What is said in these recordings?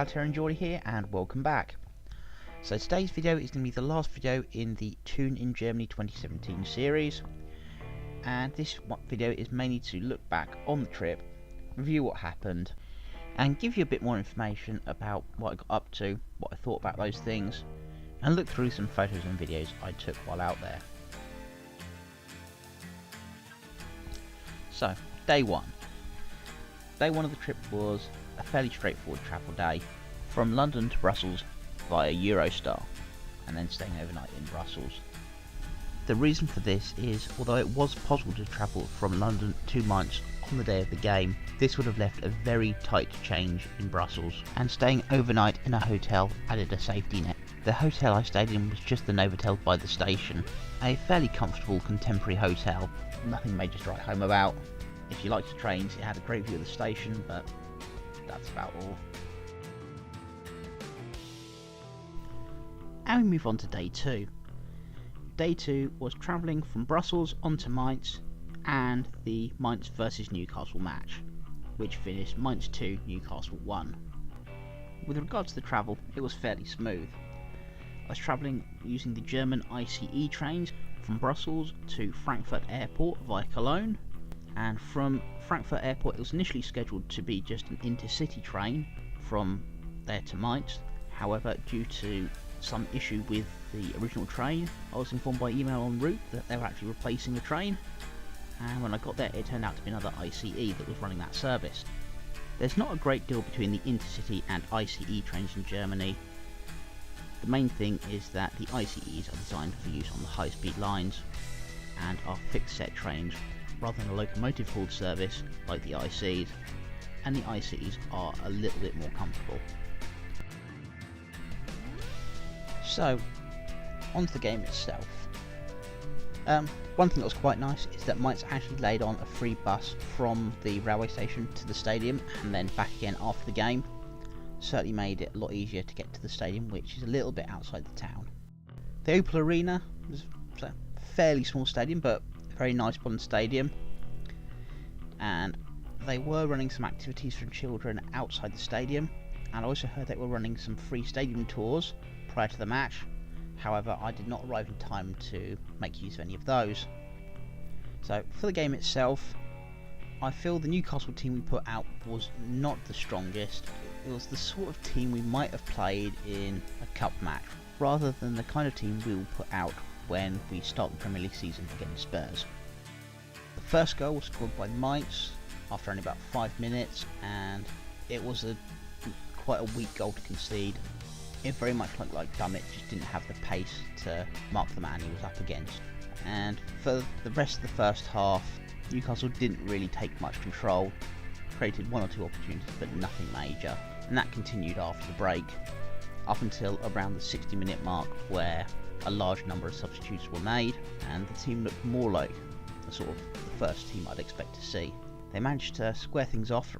Totalitarian Geordie here, and welcome back. So today's video is going to be the last video in the Toon in Germany 2017 series, and this video is mainly to look back on the trip, review what happened, and give you a bit more information about what I got up to, what I thought about those things, and look through some photos and videos I took while out there. So, day one. Day one of the trip was a fairly straightforward travel day from London to Brussels via Eurostar, and then staying overnight in Brussels. The reason for this is, although it was possible to travel from London to Mainz on the day of the game, this would have left a very tight change in Brussels, and staying overnight in a hotel added a safety net. The hotel I stayed in was just the Novotel by the station, a fairly comfortable contemporary hotel, nothing major to write home about. If you liked the trains, it had a great view of the station, but that's about all. And we move on to day two. Day two was travelling from Brussels onto Mainz and the Mainz versus Newcastle match, which finished Mainz 2, Newcastle 1. With regards to the travel, it was fairly smooth. I was travelling using the German ICE trains from Brussels to Frankfurt Airport via Cologne, and from Frankfurt Airport it was initially scheduled to be just an intercity train from there to Mainz. However, due to some issue with the original train, I was informed by email en route that they were actually replacing the train, and when I got there it turned out to be another ICE that was running that service. There's not a great deal between the intercity and ICE trains in Germany. The main thing is that the ICEs are designed for use on the high-speed lines and are fixed set trains rather than a locomotive hauled service like the ICs, and the ICs are a little bit more comfortable. So, onto the game itself. One thing that was quite nice is that Mainz actually laid on a free bus from the railway station to the stadium and then back again after the game. Certainly made it a lot easier to get to the stadium, which is a little bit outside the town. The Opel Arena was a fairly small stadium, but a very nice modern stadium, and they were running some activities for children outside the stadium, and I also heard they were running some free stadium tours prior to the match. However, I did not arrive in time to make use of any of those. So for the game itself, I feel the Newcastle team we put out was not the strongest. It was the sort of team we might have played in a cup match, rather than the kind of team we will put out when we start the Premier League season against Spurs. The first goal was scored by Mainz after only about 5 minutes, and it was quite a weak goal to concede. It very much looked like Dummett just didn't have the pace to mark the man he was up against. And for the rest of the first half, Newcastle didn't really take much control, created one or two opportunities but nothing major, and that continued after the break, up until around the 60-minute mark, where a large number of substitutes were made and the team looked more like the sort of the first team I'd expect to see. They managed to square things off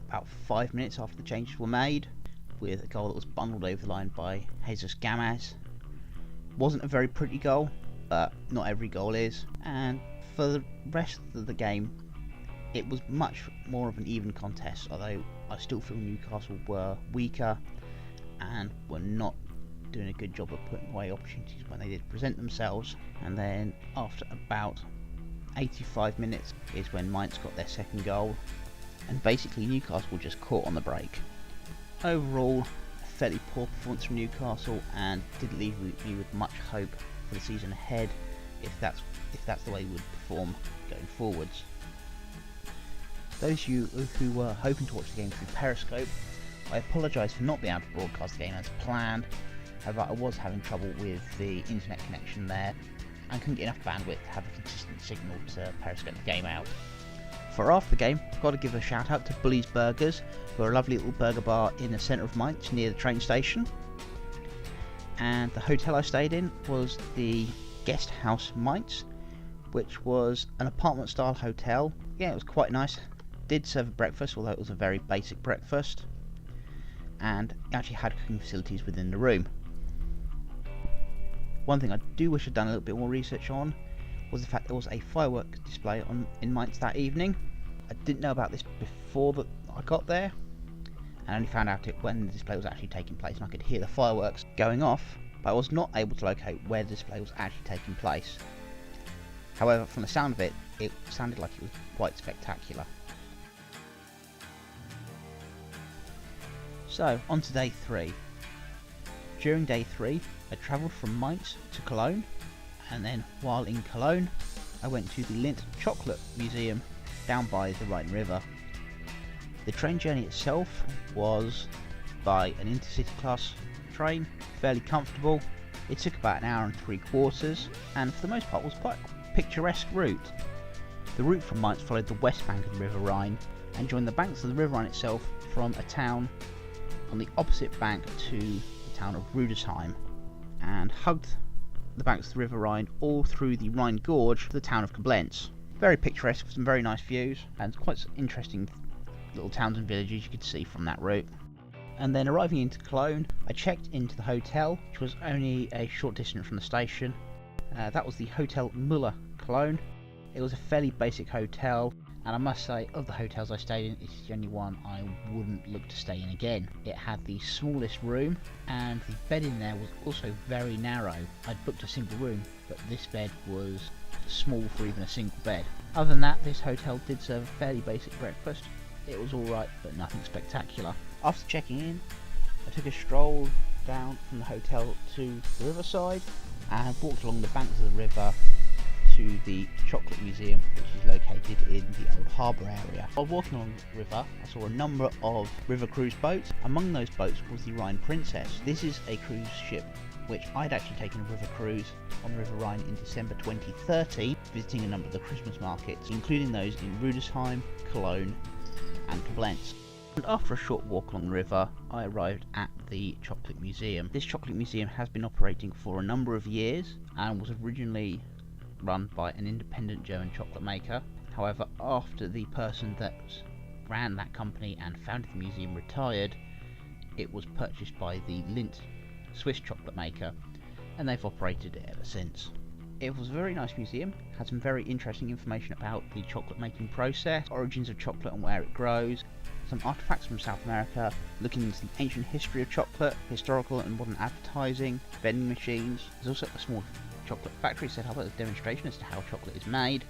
about 5 minutes after the changes were made, with a goal that was bundled over the line by Jesus Gamaz. Wasn't a very pretty goal, but not every goal is, and for the rest of the game it was much more of an even contest, although I still feel Newcastle were weaker and were not doing a good job of putting away opportunities when they did present themselves. And then after about 85 minutes is when Mainz got their second goal, and basically Newcastle just caught on the break. Overall, a fairly poor performance from Newcastle, and didn't leave me with much hope for the season ahead, if that's the way we would perform going forwards. Those of you who were hoping to watch the game through Periscope, I apologise for not being able to broadcast the game as planned. However, I was having trouble with the internet connection there and couldn't get enough bandwidth to have a consistent signal to Periscope the game out. For after the game, I've got to give a shout out to Bully's Burgers, who are a lovely little burger bar in the centre of Mainz near the train station. And the hotel I stayed in was the Guest House Mainz, which was an apartment style hotel. Yeah, it was quite nice. Did serve a breakfast, although it was a very basic breakfast, and actually had cooking facilities within the room. One thing I do wish I'd done a little bit more research on was the fact there was a fireworks display in Mainz that evening. I didn't know about this before I got there, and only found out it when the display was actually taking place, and I could hear the fireworks going off, but I was not able to locate where the display was actually taking place. However, from the sound of it, it sounded like it was quite spectacular. So, on to day 3. During day 3, I travelled from Mainz to Cologne, and then while in Cologne, I went to the Lindt Chocolate Museum down by the Rhine River. The train journey itself was by an intercity class train, fairly comfortable. It took about an hour and 3/4, and for the most part was quite a picturesque route. The route from Mainz followed the west bank of the River Rhine and joined the banks of the River Rhine itself from a town on the opposite bank to the town of Rudesheim, and hugged the banks of the River Rhine all through the Rhine Gorge to the town of Koblenz. Very picturesque, with some very nice views, and quite some interesting little towns and villages you could see from that route. And then arriving into Cologne, I checked into the hotel, which was only a short distance from the station. That was the Hotel Müller, Cologne. It was a fairly basic hotel, and I must say, of the hotels I stayed in, it's the only one I wouldn't look to stay in again. It had the smallest room, and the bed in there was also very narrow. I'd booked a single room, but this bed was small for even a single bed. Other than that, this hotel did serve a fairly basic breakfast. It was alright, but nothing spectacular. After checking in, I took a stroll down from the hotel to the riverside and walked along the banks of the river to the Chocolate Museum, which is located in the old harbour area. While walking along the river, I saw a number of river cruise boats. Among those boats was the Rhine Princess. This is a cruise ship which I'd actually taken a river cruise on the River Rhine in December 2013, visiting a number of the Christmas markets, including those in Rudesheim, Cologne and Koblenz. And after a short walk along the river, I arrived at the Chocolate Museum. This Chocolate Museum has been operating for a number of years and was originally run by an independent German chocolate maker. However, after the person that ran that company and founded the museum retired, it was purchased by the Lindt Swiss chocolate maker, and they've operated it ever since. It was a very nice museum, had some very interesting information about the chocolate making process, origins of chocolate and where it grows, some artifacts from South America, looking into the ancient history of chocolate, historical and modern advertising, vending machines. There's also a small chocolate factory set up as a demonstration as to how chocolate is made,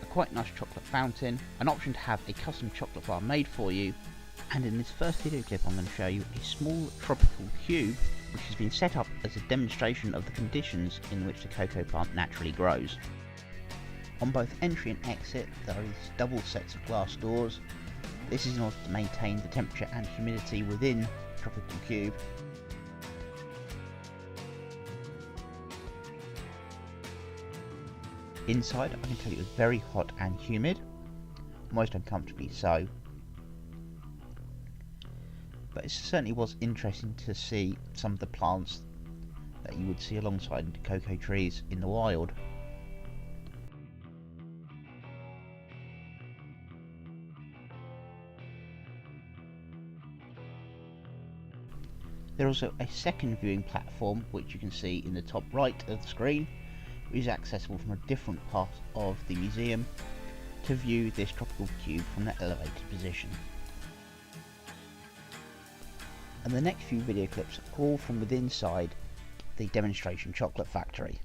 a quite nice chocolate fountain, an option to have a custom chocolate bar made for you, and in this first video clip I'm going to show you a small tropical cube which has been set up as a demonstration of the conditions in which the cocoa plant naturally grows. On both entry and exit there are these double sets of glass doors. This is in order to maintain the temperature and humidity within the tropical cube. Inside, I can tell you it was very hot and humid, most uncomfortably so. But it certainly was interesting to see some of the plants that you would see alongside the cocoa trees in the wild. There is also a second viewing platform which you can see in the top right of the screen, which is accessible from a different part of the museum to view this tropical cube from that elevated position. And the next few video clips are all from within inside the demonstration chocolate factory.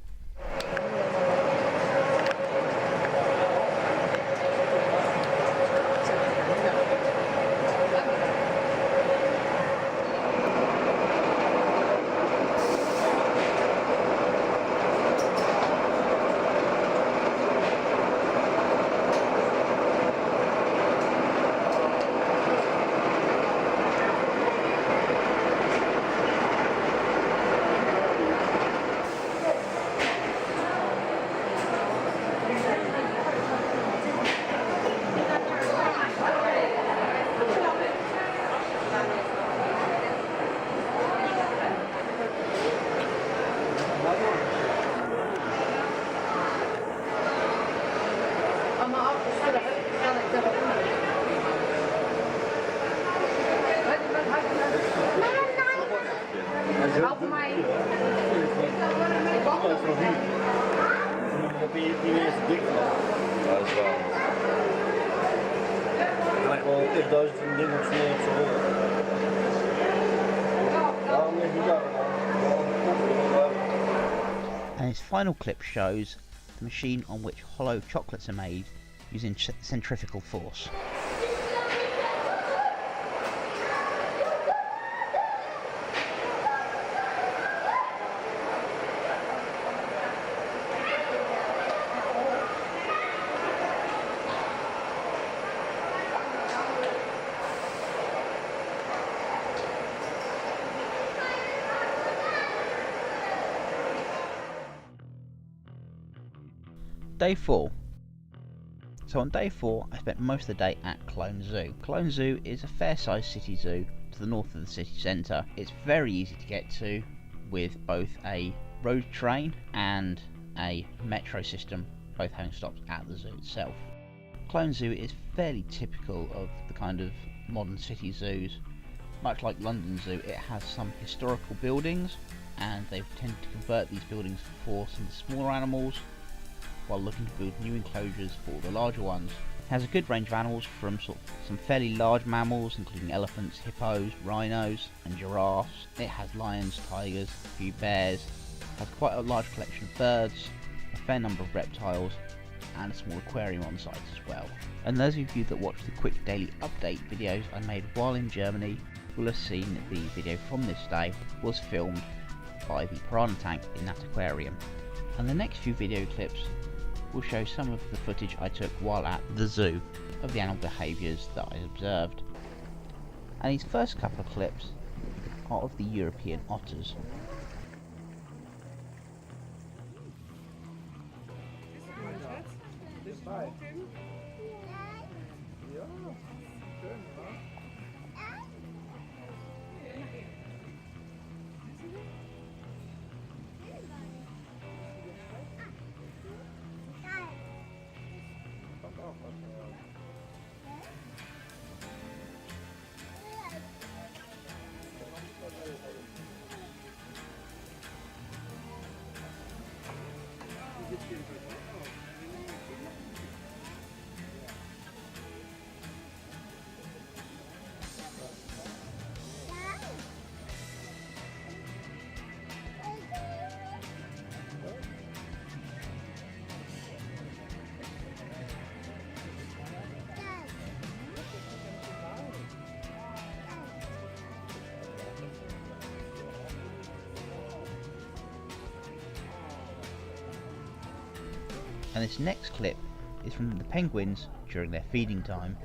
And his final clip shows the machine on which hollow chocolates are made using centrifugal force. Day 4. So on day 4 I spent most of the day at Cologne Zoo. Cologne Zoo is a fair sized city zoo to the north of the city centre. It's very easy to get to with both a road train and a metro system, both having stops at the zoo itself. Cologne Zoo is fairly typical of the kind of modern city zoos. Much like London Zoo, it has some historical buildings and they've tended to convert these buildings for some of the smaller animals while looking to build new enclosures for the larger ones. It has a good range of animals from some fairly large mammals including elephants, hippos, rhinos and giraffes. It has lions, tigers, a few bears, has quite a large collection of birds, a fair number of reptiles and a small aquarium on site as well. And those of you that watch the quick daily update videos I made while in Germany will have seen that the video from this day was filmed by the piranha tank in that aquarium. And the next few video clips will show some of the footage I took while at the zoo of the animal behaviours that I observed. And these first couple of clips are of the European otters. And this next clip is from the penguins during their feeding time.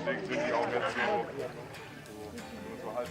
Deswegen sind die auch jetzt so halb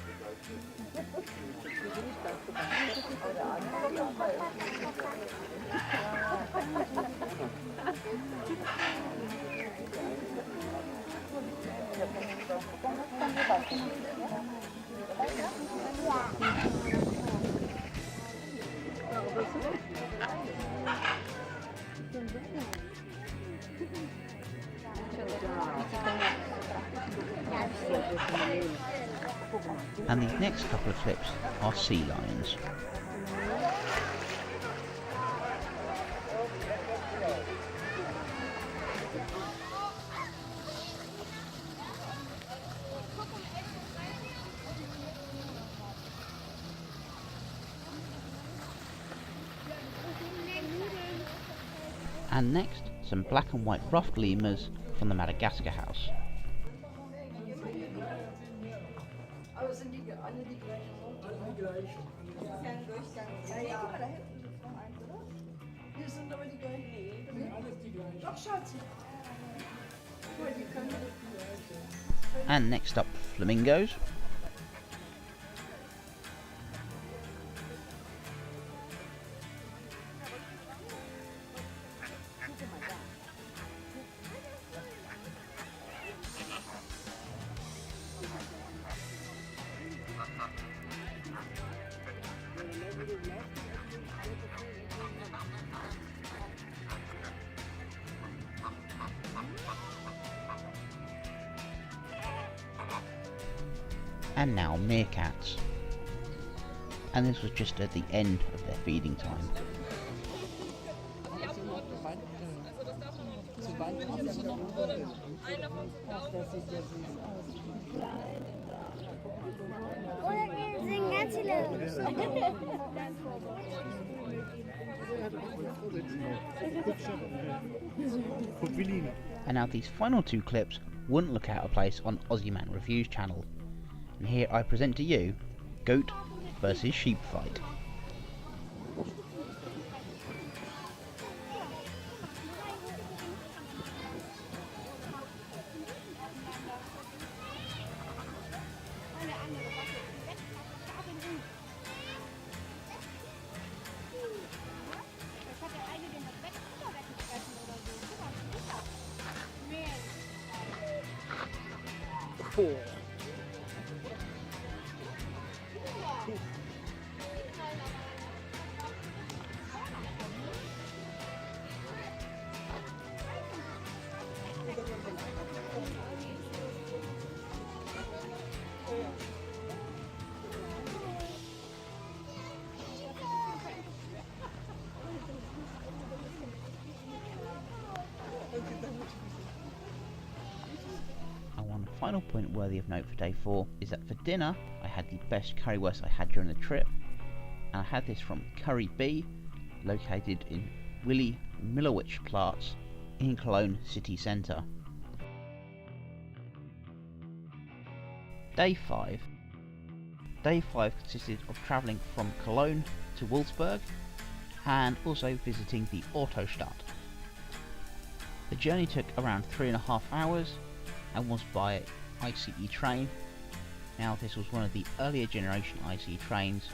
And these next couple of clips are sea lions. And next, some black and white ruffed lemurs from the Madagascar house. And next up, flamingos. and now meerkats. And this was just at the end of their feeding time. And now these final two clips wouldn't look out of place on Aussie Man Reviews channel. And here I present to you Goat versus Sheep fight. Final point worthy of note for day 4 is that for dinner I had the best Curry-Wurst I had during the trip, and I had this from Curry B, located in Willy Millowitsch Platz in Cologne city centre. Day 5 consisted of travelling from Cologne to Wolfsburg and also visiting the Autostadt. The journey took around 3.5 hours and was by ICE train. Now this was one of the earlier generation ICE trains,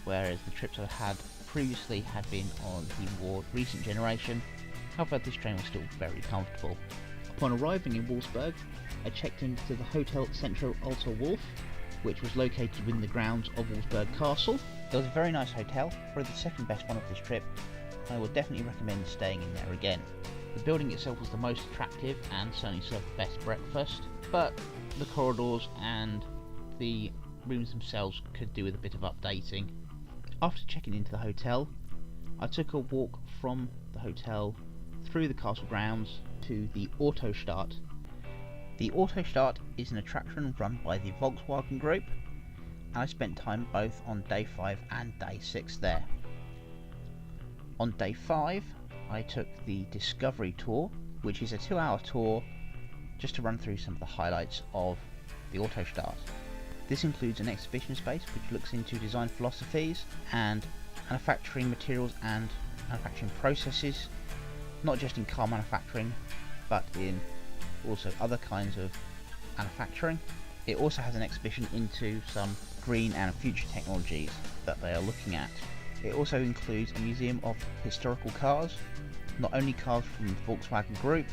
whereas the trips I had previously had been on the more recent generation. However, this train was still very comfortable. Upon arriving in Wolfsburg, I checked into the Hotel Central Alter Wolf, which was located within the grounds of Wolfsburg Castle. It was a very nice hotel, probably the second best one of this trip. I would definitely recommend staying in there again. The building itself was the most attractive and certainly served the best breakfast, but the corridors and the rooms themselves could do with a bit of updating. After checking into the hotel, I took a walk from the hotel through the castle grounds to the Autostadt. The Autostadt is an attraction run by the Volkswagen Group, and I spent time both on day 5 and day 6 there. On day 5, I took the Discovery Tour, which is a 2-hour tour just to run through some of the highlights of the Autostadt. This includes an exhibition space which looks into design philosophies and manufacturing materials and manufacturing processes, not just in car manufacturing but in also other kinds of manufacturing. It also has an exhibition into some green and future technologies that they are looking at. It also includes a museum of historical cars, not only cars from the Volkswagen Group,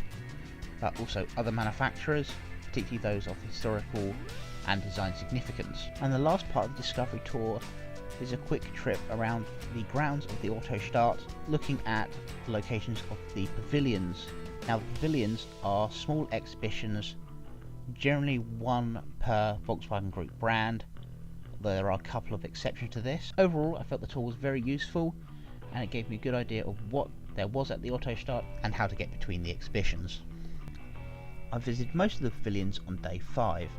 but also other manufacturers, particularly those of historical and design significance. And the last part of the Discovery Tour is a quick trip around the grounds of the Autostadt, looking at the locations of the pavilions. Now the pavilions are small exhibitions, generally one per Volkswagen Group brand, though there are a couple of exceptions to this. Overall, I felt the tour was very useful, and it gave me a good idea of what there was at the Autostadt and how to get between the exhibitions. I visited most of the pavilions on day 5,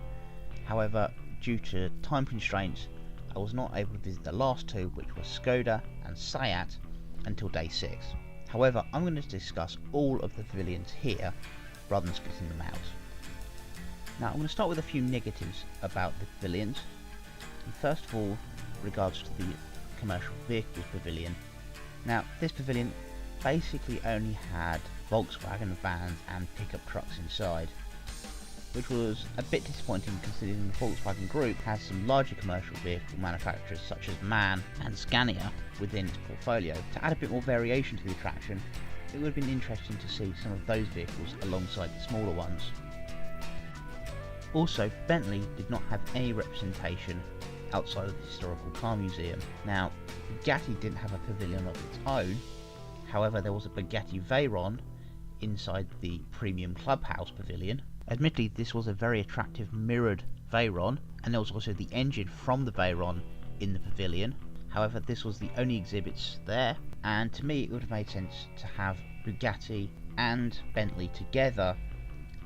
however, due to time constraints, I was not able to visit the last two, which were Skoda and Sayat, until day 6. However, I'm going to discuss all of the pavilions here, rather than splitting them out. Now, I'm going to start with a few negatives about the pavilions. And first of all, regards to the commercial vehicles pavilion. Now, this pavilion basically only had Volkswagen vans and pickup trucks inside, which was a bit disappointing considering the Volkswagen Group has some larger commercial vehicle manufacturers such as MAN and Scania within its portfolio. To add a bit more variation to the attraction, it would have been interesting to see some of those vehicles alongside the smaller ones. Also, Bentley did not have any representation outside of the Historical Car Museum. Now, Bugatti didn't have a pavilion of its own, however there was a Bugatti Veyron inside the Premium Clubhouse Pavilion. Admittedly, this was a very attractive mirrored Veyron, and there was also the engine from the Veyron in the pavilion. However, this was the only exhibits there, and to me it would have made sense to have Bugatti and Bentley together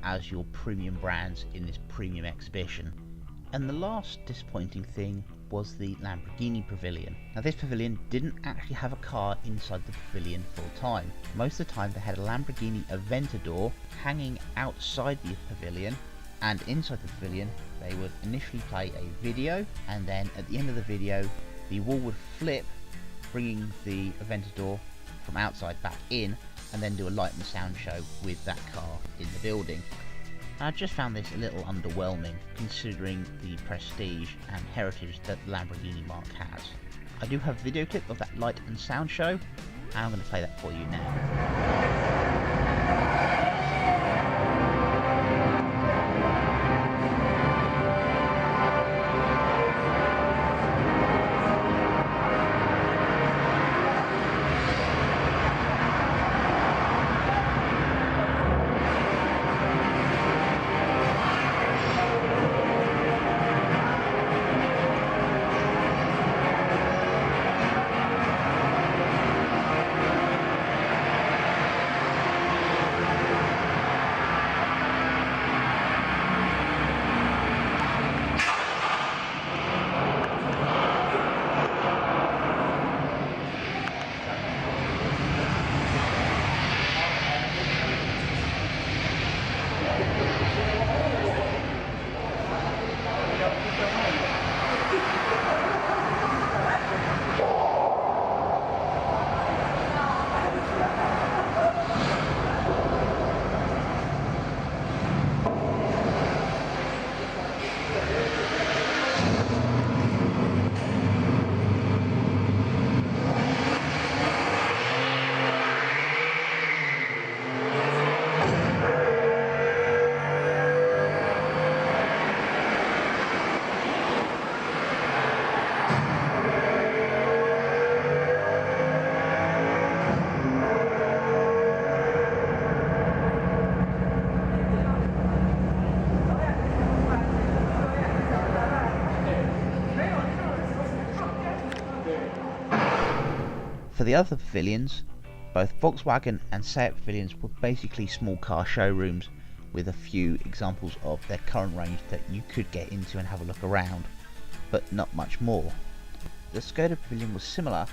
as your premium brands in this premium exhibition. And the last disappointing thing was the Lamborghini pavilion. Now this pavilion didn't actually have a car inside the pavilion full time. Most of the time they had a Lamborghini Aventador hanging outside the pavilion, and inside the pavilion they would initially play a video, and then at the end of the video the wall would flip, bringing the Aventador from outside back in, and then do a light and sound show with that car in the building. I just found this a little underwhelming considering the prestige and heritage that the Lamborghini marque has. I do have a video clip of that light and sound show, and I'm going to play that for you now. For the other pavilions, both Volkswagen and Seat pavilions were basically small car showrooms with a few examples of their current range that you could get into and have a look around, but not much more. The Skoda pavilion was similar,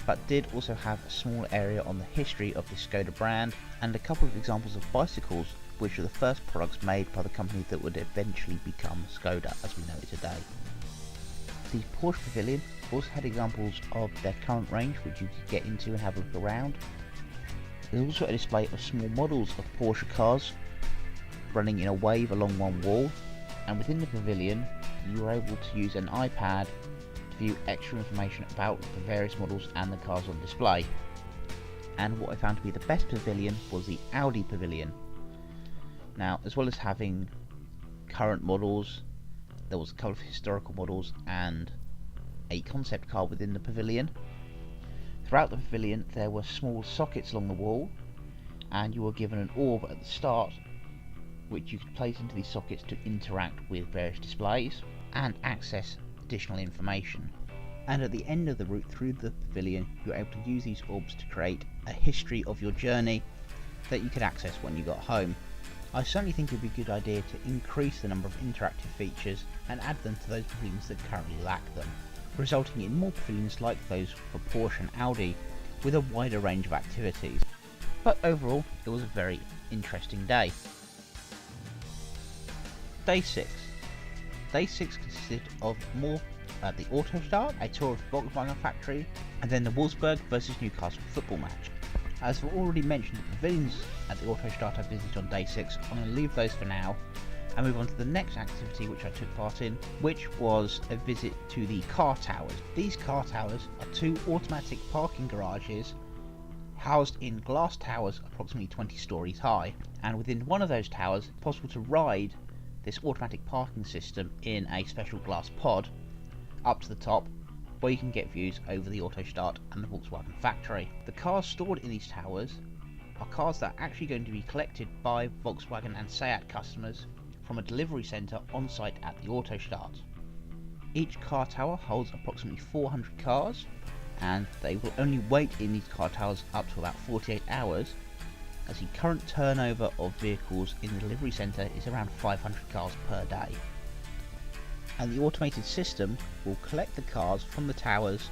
but did also have a small area on the history of the Skoda brand and a couple of examples of bicycles, which are the first products made by the company that would eventually become Skoda as we know it today. The Porsche pavilion also had examples of their current range which you could get into and have a look around. There's also a display of small models of Porsche cars running in a wave along one wall, and within the pavilion you were able to use an iPad to view extra information about the various models and the cars on display. And what I found to be the best pavilion was the Audi pavilion. Now, as well as having current models, there was a couple of historical models and a concept car within the pavilion. Throughout the pavilion there were small sockets along the wall, and you were given an orb at the start which you could place into these sockets to interact with various displays and access additional information. And at the end of the route through the pavilion you were able to use these orbs to create a history of your journey that you could access when you got home. I certainly think it would be a good idea to increase the number of interactive features and add them to those pavilions that currently lack them, resulting in more pavilions like those for Porsche and Audi with a wider range of activities. But overall, it was a very interesting day. Day 6. Day 6 consisted of more at the Autostadt, a tour of the Volkswagen factory, and then the Wolfsburg versus Newcastle football match. As I've already mentioned, the pavilions at the Autostadt I visited on day 6, I'm going to leave those for now and move on to the next activity which I took part in, which was a visit to the car towers. These car towers are two automatic parking garages housed in glass towers approximately 20 stories high, and within one of those towers it's possible to ride this automatic parking system in a special glass pod up to the top, where you can get views over the Autostadt and the Volkswagen factory. The cars stored in these towers are cars that are actually going to be collected by Volkswagen and Seat customers from a delivery centre on site at the Autostadt. Each car tower holds approximately 400 cars, and they will only wait in these car towers up to about 48 hours, as the current turnover of vehicles in the delivery centre is around 500 cars per day. And the automated system will collect the cars from the towers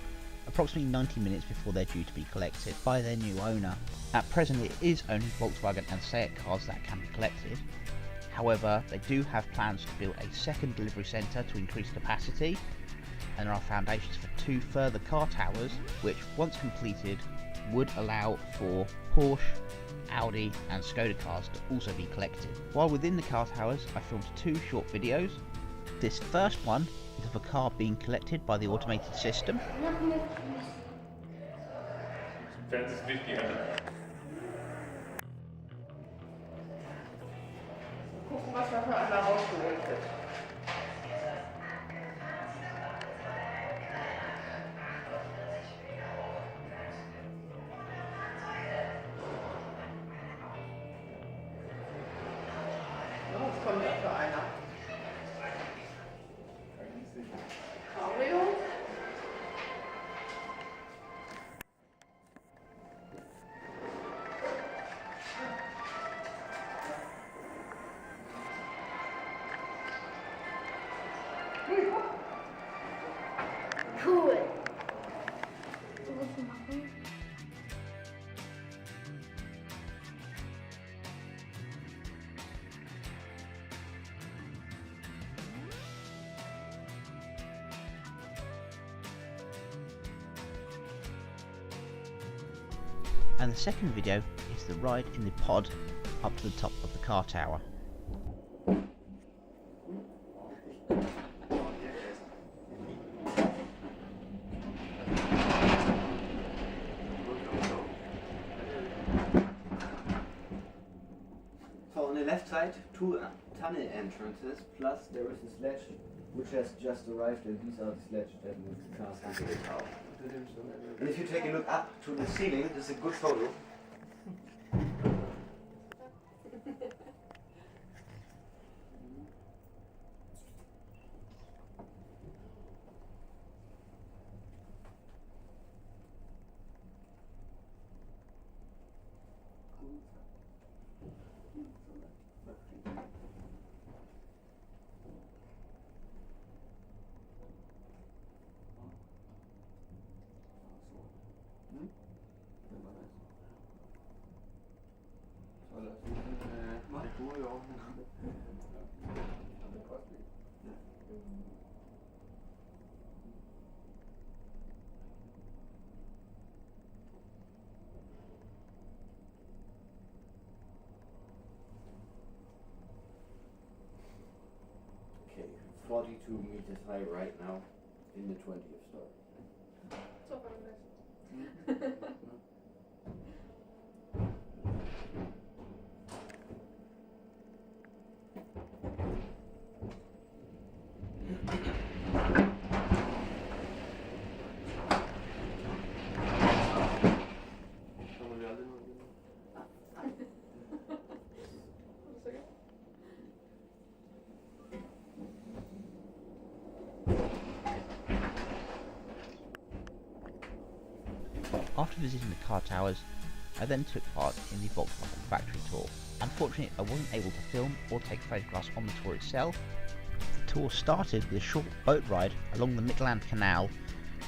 approximately 90 minutes before they're due to be collected by their new owner. At present it is only Volkswagen and Seat cars that can be collected. However, they do have plans to build a second delivery centre to increase capacity, and there are foundations for 2 further car towers which, once completed, would allow for Porsche, Audi and Skoda cars to also be collected. While within the car towers, I filmed 2 short videos. This first one is of a car being collected by the automated system. Fans ist wichtiger. Gucken, was wir für einer rausgeholt wird. Was kommt da für einer? Cabrio? Cool. Was machen? And the second video is the ride in the pod up to the top of the car tower. So on the left side, 2 tunnel entrances, plus there is a sledge which has just arrived, and these are the sledge that moves the cars into the tower. And if you take a look up to the ceiling, this is a good photo. Okay, 42 meters high right now in the 20th story. So von dem After visiting the car towers, I then took part in the Volkswagen factory tour. Unfortunately, I wasn't able to film or take photographs on the tour itself. The tour started with a short boat ride along the Mittelland Canal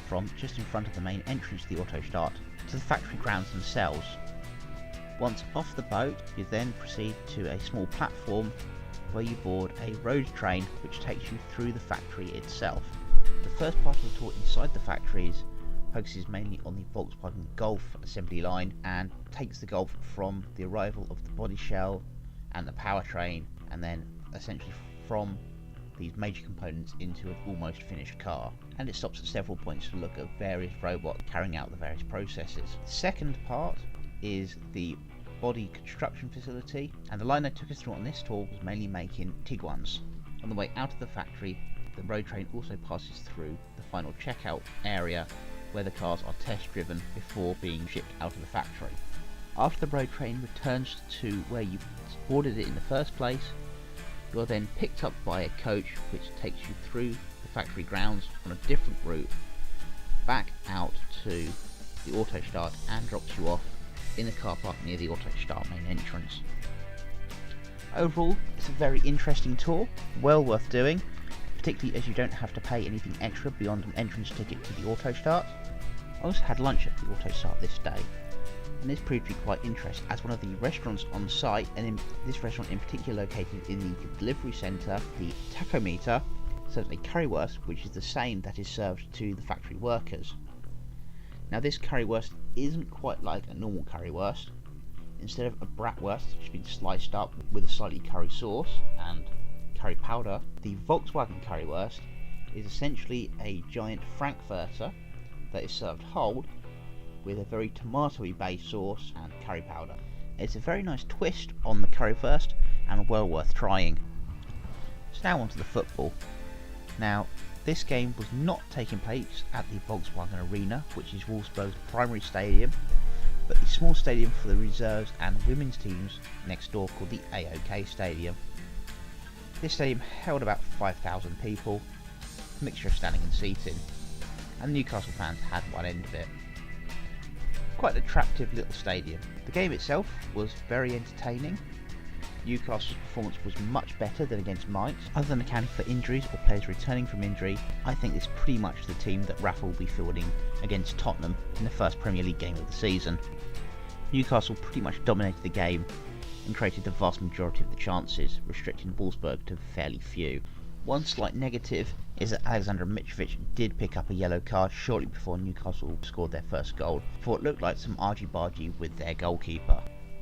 from just in front of the main entrance to the Autostadt to the factory grounds themselves. Once off the boat, you then proceed to a small platform where you board a road train which takes you through the factory itself. The first part of the tour inside the factories focuses mainly on the Volkswagen Golf assembly line and takes the Golf from the arrival of the body shell and the powertrain, and then essentially from these major components into an almost finished car. And it stops at several points to look at various robots carrying out the various processes. The second part is the body construction facility, and the line they took us through on this tour was mainly making Tiguans. On the way out of the factory, the road train also passes through the final checkout area where the cars are test driven before being shipped out of the factory. After the road train returns to where you boarded it in the first place, you are then picked up by a coach which takes you through the factory grounds on a different route back out to the Autostadt and drops you off in the car park near the Autostadt main entrance. Overall, it's a very interesting tour, well worth doing, particularly as you don't have to pay anything extra beyond an entrance ticket to the Autostadt. I also had lunch at the Autostadt this day, and this proved to be quite interesting as one of the restaurants on site, and in this restaurant in particular located in the delivery centre, the tachometer, serves a Curry-Wurst which is the same that is served to the factory workers. Now this Curry-Wurst isn't quite like a normal Curry-Wurst. Instead of a bratwurst which has been sliced up with a slightly curry sauce and curry powder, the Volkswagen Curry-Wurst is essentially a giant frankfurter that is served whole with a very tomatoey based sauce and curry powder. It's a very nice twist on the Curry-Wurst and well worth trying. So now on to the football. Now this game was not taking place at the Volkswagen Arena, which is Wolfsburg's primary stadium, but the small stadium for the reserves and women's teams next door called the AOK Stadium. This stadium held about 5,000 people, a mixture of standing and seating, and the Newcastle fans had one end of it. Quite an attractive little stadium. The game itself was very entertaining. Newcastle's performance was much better than against Mainz. Other than accounting for injuries or players returning from injury, I think this is pretty much the team that Rafa will be fielding against Tottenham in the first Premier League game of the season. Newcastle pretty much dominated the game and created the vast majority of the chances, restricting Wolfsburg to fairly few. One slight negative is that Alexander Mitrovic did pick up a yellow card shortly before Newcastle scored their first goal, for what looked like some argy-bargy with their goalkeeper.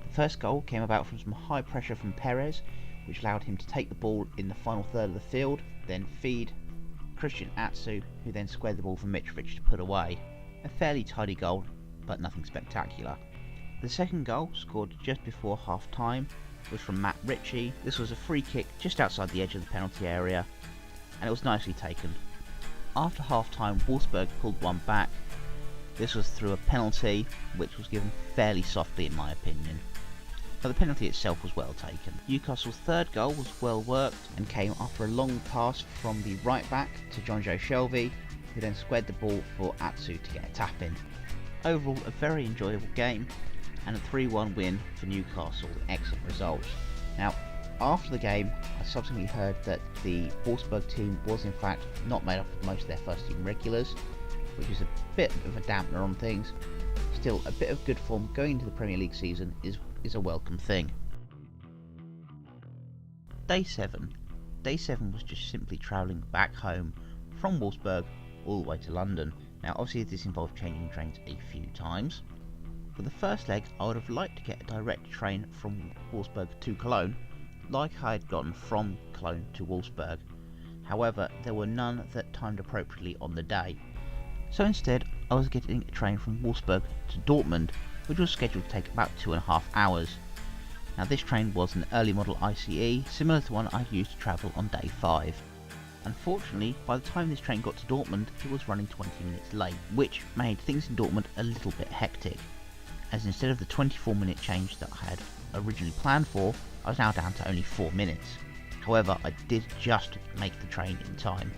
The first goal came about from some high pressure from Perez, which allowed him to take the ball in the final third of the field, then feed Christian Atsu, who then squared the ball for Mitrovic to put away. A fairly tidy goal, but nothing spectacular. The second goal, scored just before half time, was from Matt Ritchie. This was a free kick just outside the edge of the penalty area, and it was nicely taken. After half time, Wolfsburg pulled one back. This was through a penalty, which was given fairly softly in my opinion, but the penalty itself was well taken. Newcastle's third goal was well worked and came after a long pass from the right back to John Joe Shelby, who then squared the ball for Atsu to get a tap in. Overall, a very enjoyable game and a 3-1 win for Newcastle, an excellent result. Now, after the game, I subsequently heard that the Wolfsburg team was in fact not made up of most of their first team regulars, which is a bit of a dampener on things. Still, a bit of good form going into the Premier League season is a welcome thing. Day 7. Day 7 was just simply travelling back home from Wolfsburg all the way to London. Now obviously this involved changing trains a few times. For the first leg, I would have liked to get a direct train from Wolfsburg to Cologne, like I had gotten from Cologne to Wolfsburg. However, there were none that timed appropriately on the day. So instead, I was getting a train from Wolfsburg to Dortmund, which was scheduled to take about 2.5 hours. Now this train was an early model ICE, similar to one I used to travel on day 5. Unfortunately, by the time this train got to Dortmund, it was running 20 minutes late, which made things in Dortmund a little bit hectic, as instead of the 24-minute change that I had originally planned for, I was now down to only 4 minutes. However, I did just make the train in time.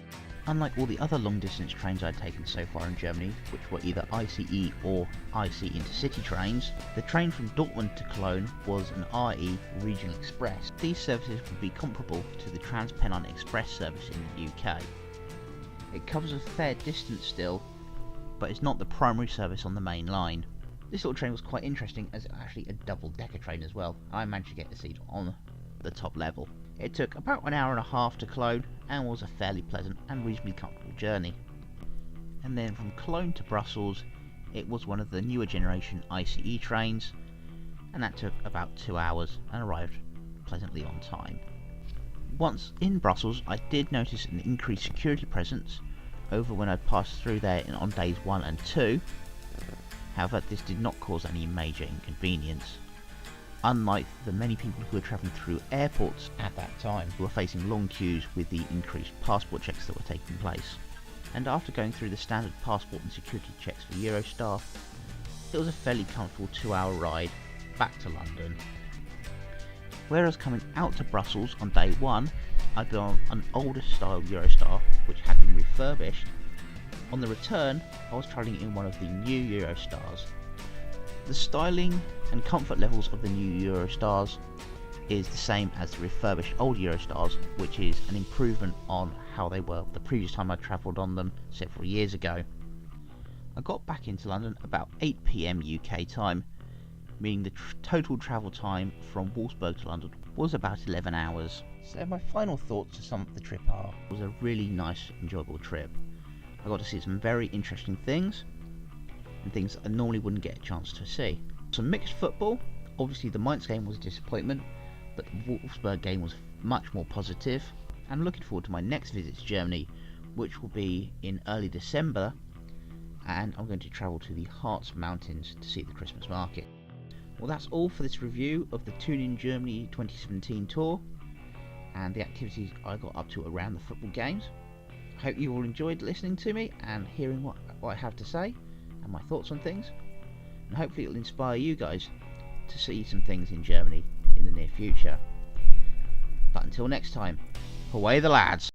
Unlike all the other long distance trains I'd taken so far in Germany, which were either ICE or IC intercity trains, the train from Dortmund to Cologne was an RE Regional Express. These services would be comparable to the Trans-Pennine Express service in the UK. It covers a fair distance still, but it's not the primary service on the main line. This little train was quite interesting as it's actually a double-decker train as well. I managed to get a seat on the top level. It took about an hour and a half to Cologne and was a fairly pleasant and reasonably comfortable journey. And then from Cologne to Brussels, it was one of the newer generation ICE trains, and that took about 2 hours and arrived pleasantly on time. Once in Brussels, I did notice an increased security presence over when I passed through there on days 1 and 2. However, this did not cause any major inconvenience, unlike the many people who were travelling through airports at that time who were facing long queues with the increased passport checks that were taking place. And after going through the standard passport and security checks for Eurostar, it was a fairly comfortable 2-hour ride back to London. Whereas coming out to Brussels on day 1, I'd been on an older style Eurostar which had been refurbished. On the return, I was travelling in one of the new Eurostars. The styling and comfort levels of the new Eurostars is the same as the refurbished old Eurostars, which is an improvement on how they were the previous time I travelled on them several years ago. I got back into London about 8 PM UK time, meaning the total travel time from Wolfsburg to London was about 11 hours. So my final thoughts to sum up the trip are, it was a really nice, enjoyable trip. I got to see some very interesting things, and things I normally wouldn't get a chance to see. Some mixed football. Obviously the Mainz game was a disappointment, but the Wolfsburg game was much more positive. I'm looking forward to my next visit to Germany, which will be in early December, and I'm going to travel to the Harz Mountains to see the Christmas market. Well, that's all for this review of the Toon in Germany 2017 tour and the activities I got up to around the football games. I hope you all enjoyed listening to me and hearing what I have to say and my thoughts on things, and hopefully it'll inspire you guys to see some things in Germany in the near future. But until next time, away the lads!